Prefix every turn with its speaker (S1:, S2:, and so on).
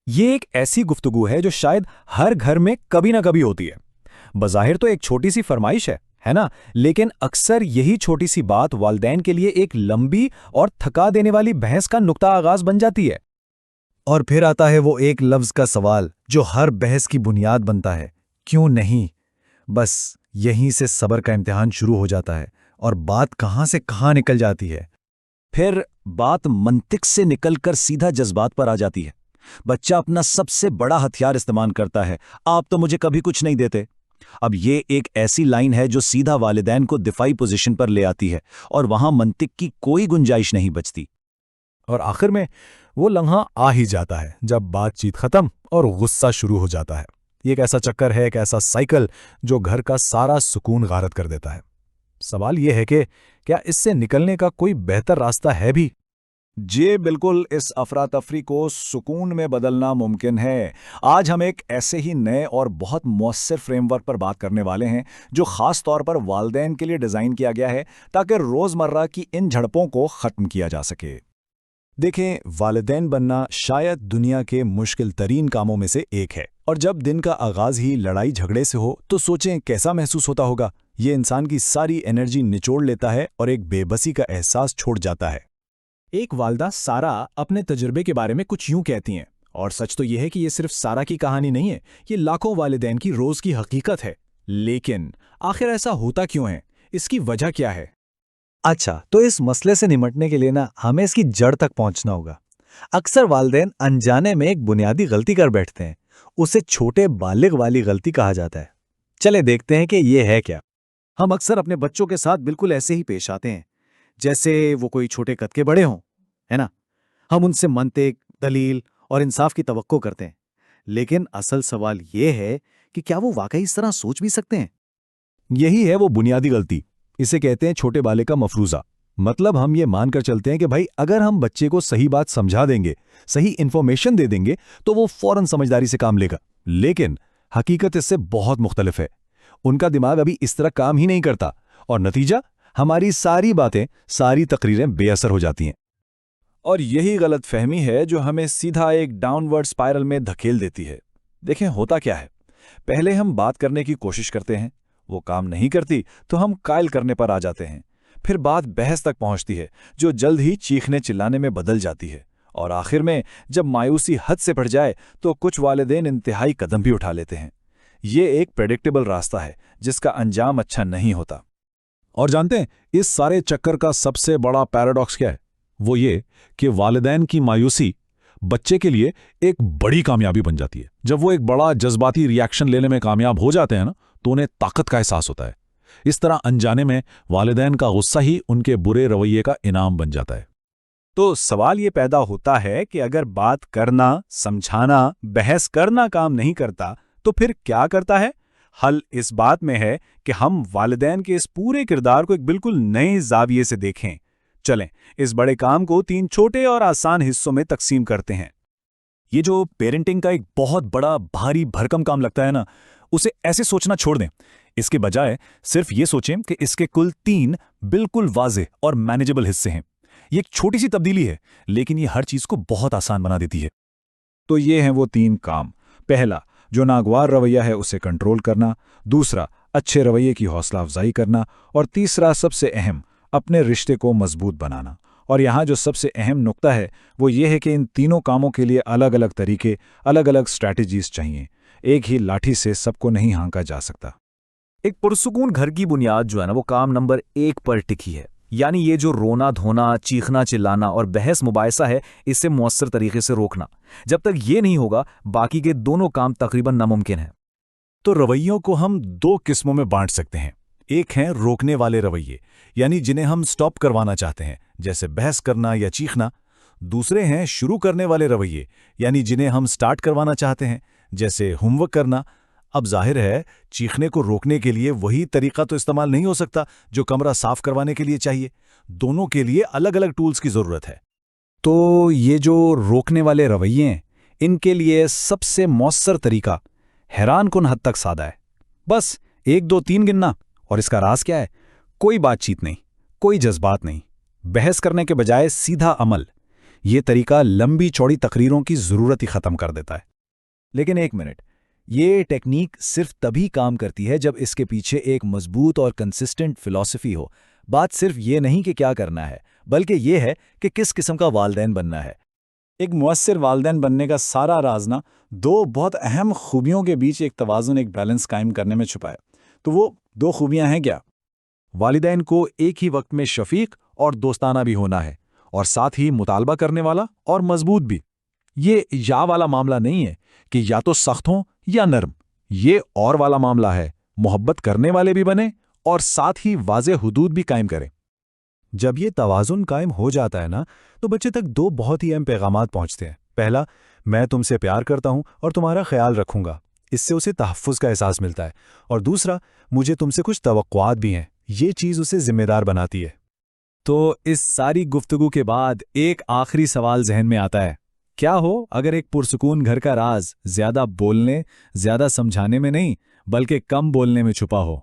S1: یہ ایک ایسی گفتگو ہے جو شاید ہر گھر میں کبھی نہ کبھی ہوتی ہے۔ بظاہر تو ایک چھوٹی سی فرمائش ہے نا؟ لیکن اکثر یہی چھوٹی سی بات والدین کے لیے ایک لمبی اور تھکا دینے والی بحث کا نقطہ آغاز بن جاتی ہے۔
S2: اور پھر آتا ہے وہ ایک لفظ کا سوال جو ہر بحث کی بنیاد بنتا ہے، کیوں نہیں؟ بس یہیں سے صبر کا امتحان شروع ہو جاتا ہے اور بات کہاں سے کہاں نکل جاتی ہے۔
S1: پھر بات منطق سے نکل کر سیدھا جذبات پر آ جاتی ہے۔ بچہ اپنا سب سے بڑا ہتھیار استعمال کرتا ہے، آپ تو مجھے کبھی کچھ نہیں دیتے۔ اب یہ ایک ایسی لائن ہے جو سیدھا والدین کو دفاعی پوزیشن پر لے آتی ہے، اور وہاں منطق کی کوئی گنجائش نہیں بچتی۔
S2: اور آخر میں وہ لمحہ آ ہی جاتا ہے جب بات چیت ختم اور غصہ شروع ہو جاتا ہے۔ یہ ایک ایسا چکر ہے، ایک ایسا سائیکل جو گھر کا سارا سکون غارت کر دیتا ہے۔ سوال یہ ہے کہ کیا اس سے نکلنے کا کوئی بہتر راستہ ہے بھی؟
S1: جی بالکل، اس افراتفری کو سکون میں بدلنا ممکن ہے۔ آج ہم ایک ایسے ہی نئے اور بہت مؤثر فریم ورک پر بات کرنے والے ہیں جو خاص طور پر والدین کے لیے ڈیزائن کیا گیا ہے تاکہ روزمرہ کی ان جھڑپوں کو ختم کیا جا سکے۔ دیکھیں، والدین بننا شاید دنیا کے مشکل ترین کاموں میں سے ایک ہے، اور جب دن کا آغاز ہی لڑائی جھگڑے سے ہو تو سوچیں کیسا محسوس ہوتا ہوگا۔ یہ انسان کی ساری انرجی نچوڑ لیتا ہے اور ایک بے بسی کا احساس چھوڑ جاتا ہے۔ ایک والدہ سارا اپنے تجربے کے بارے میں کچھ یوں کہتی ہیں، اور سچ تو یہ ہے کہ یہ صرف سارا کی کہانی نہیں ہے، یہ لاکھوں والدین کی روز کی حقیقت ہے۔ لیکن آخر ایسا ہوتا کیوں ہے؟ اس کی وجہ کیا ہے؟
S2: اچھا، تو اس مسئلے سے نمٹنے کے لیے ہمیں اس کی جڑ تک پہنچنا ہوگا۔ اکثر والدین انجانے میں ایک بنیادی غلطی کر بیٹھتے ہیں، اسے چھوٹے بالغ والی غلطی کہا جاتا ہے۔ چلے دیکھتے ہیں کہ یہ ہے کیا۔ ہم اکثر اپنے بچوں کے ساتھ بالکل ایسے ہی پیش آتے ہیں جیسے وہ کوئی چھوٹے قد کے بڑے ہوں، ہے نا؟ ہم ان سے منطق، دلیل اور انصاف کی توقع کرتے ہیں، لیکن اصل سوال یہ ہے کہ کیا وہ واقعی اس طرح سوچ بھی سکتے ہیں؟
S1: یہی ہے وہ بنیادی غلطی۔ اسے کہتے ہیں چھوٹے بالے کا مفروضہ۔ مطلب ہم یہ مان کر چلتے ہیں کہ بھائی اگر ہم بچے کو صحیح بات سمجھا دیں گے، صحیح انفارمیشن دے دیں گے تو وہ فوراً سمجھداری سے کام لے گا۔ لیکن حقیقت اس سے بہت مختلف ہے۔ ان کا دماغ ابھی اس طرح کام ہی نہیں کرتا، اور نتیجہ ہماری ساری باتیں، ساری تقریریں بے اثر ہو جاتی ہیں۔ اور یہی غلط فہمی ہے جو ہمیں سیدھا ایک ڈاؤن ورڈ اسپائرل میں دھکیل دیتی ہے۔ دیکھیں ہوتا کیا ہے، پہلے ہم بات کرنے کی کوشش کرتے ہیں، وہ کام نہیں کرتی تو ہم قائل کرنے پر آ جاتے ہیں، پھر بات بحث تک پہنچتی ہے جو جلد ہی چیخنے چلانے میں بدل جاتی ہے، اور آخر میں جب مایوسی حد سے بڑھ جائے تو کچھ والدین انتہائی قدم بھی اٹھا لیتے ہیں۔ یہ ایک پریڈکٹیبل راستہ ہے جس کا انجام اچھا نہیں ہوتا۔ اور جانتے ہیں اس سارے چکر کا سب سے بڑا پیراڈاکس کیا ہے؟ وہ یہ کہ والدین کی مایوسی بچے کے لیے ایک بڑی کامیابی بن جاتی ہے۔ جب وہ ایک بڑا جذباتی ری ایکشن لینے میں کامیاب ہو جاتے ہیں تو انہیں طاقت کا احساس ہوتا ہے۔ اس طرح انجانے میں والدین کا غصہ ہی ان کے برے رویے کا انعام بن جاتا ہے۔ تو سوال یہ پیدا ہوتا ہے کہ اگر بات کرنا، سمجھانا، بحث کرنا کام نہیں کرتا تو پھر کیا کرتا ہے؟ حل اس بات میں ہے کہ ہم والدین کے اس پورے کردار کو ایک بالکل نئے زاویے سے دیکھیں۔ چلیں اس بڑے کام کو 3 چھوٹے اور آسان حصوں میں تقسیم کرتے ہیں۔ یہ جو پیرنٹنگ کا ایک بہت بڑا بھاری بھرکم کام لگتا ہے اسے ایسے سوچنا چھوڑ دیں۔ اس کے بجائے صرف یہ سوچیں کہ اس کے کل 3 بالکل واضح اور مینیجبل حصے ہیں۔ یہ ایک چھوٹی سی تبدیلی ہے، لیکن یہ ہر چیز کو بہت آسان بنا دیتی ہے۔ تو یہ ہیں وہ 3 کام۔ پہلا، جو ناگوار رویہ ہے اسے کنٹرول کرنا۔ دوسرا، اچھے رویے کی حوصلہ افزائی کرنا۔ اور تیسرا، سب سے اہم، اپنے رشتے کو مضبوط بنانا۔ اور یہاں جو سب سے اہم نقطہ ہے وہ یہ ہے کہ ان تینوں کاموں کے لیے الگ الگ طریقے، الگ الگ اسٹریٹجیز چاہیے۔ ایک ہی لاٹھی سے سب کو نہیں ہانکا جا سکتا۔ ایک پرسکون گھر کی بنیاد جو ہے وہ کام نمبر 1 پر ٹکی ہے، یعنی یہ جو رونا دھونا، چیخنا چلانا اور بحث مباحثہ ہے، اسے مؤثر طریقے سے روکنا۔ جب تک یہ نہیں ہوگا باقی کے دونوں کام تقریباً ناممکن ہیں۔ تو رویوں کو ہم 2 قسموں میں بانٹ سکتے ہیں۔ ایک ہیں روکنے والے رویے، یعنی جنہیں ہم سٹاپ کروانا چاہتے ہیں، جیسے بحث کرنا یا چیخنا۔ دوسرے ہیں شروع کرنے والے رویے، یعنی جنہیں ہم سٹارٹ کروانا چاہتے ہیں، جیسے ہوم ورک کرنا۔ اب ظاہر ہے چیخنے کو روکنے کے لیے وہی طریقہ تو استعمال نہیں ہو سکتا جو کمرہ صاف کروانے کے لیے چاہیے۔ دونوں کے لیے الگ الگ ٹولز کی ضرورت ہے۔ تو یہ جو روکنے والے رویے ہیں، ان کے لیے سب سے مؤثر طریقہ حیران کن حد تک سادہ ہے۔ بس 1 2 3 گننا، اور اس کا راز کیا ہے؟ کوئی بات چیت نہیں، کوئی جذبات نہیں، بحث کرنے کے بجائے سیدھا عمل۔ یہ طریقہ لمبی چوڑی تقریروں کی ضرورت ہی ختم کر دیتا ہے۔ لیکن ایک منٹ، یہ ٹیکنیک صرف تبھی کام کرتی ہے جب اس کے پیچھے ایک مضبوط اور کنسسٹنٹ فلسفی ہو۔ بات صرف یہ نہیں کہ کیا کرنا ہے، بلکہ یہ ہے کہ کس قسم کا والدین بننا ہے۔
S3: ایک مؤثر والدین بننے کا سارا راز نا دو بہت اہم خوبیوں کے بیچ ایک توازن، ایک بیلنس قائم کرنے میں چھپا ہے۔ تو وہ دو خوبیاں ہیں کیا؟
S1: والدین کو ایک ہی وقت میں شفیق اور دوستانہ بھی ہونا ہے، اور ساتھ ہی مطالبہ کرنے والا اور مضبوط بھی۔ یہ یا والا معاملہ نہیں ہے کہ یا تو سخت ہوں یا نرم، یہ اور والا معاملہ ہے، محبت کرنے والے بھی بنے اور ساتھ ہی واضح حدود بھی قائم کریں۔ جب یہ توازن قائم ہو جاتا ہے نا، تو بچے تک دو بہت ہی اہم پیغامات پہنچتے ہیں۔ پہلا، میں تم سے پیار کرتا ہوں اور تمہارا خیال رکھوں گا، اس سے اسے تحفظ کا احساس ملتا ہے۔ اور دوسرا، مجھے تم سے کچھ توقعات بھی ہیں، یہ چیز اسے ذمہ دار بناتی ہے۔
S2: تو اس ساری گفتگو کے بعد ایک آخری سوال ذہن میں آتا ہے، کیا ہو اگر ایک پرسکون گھر کا راز زیادہ بولنے، زیادہ سمجھانے میں نہیں، بلکہ کم بولنے میں چھپا ہو؟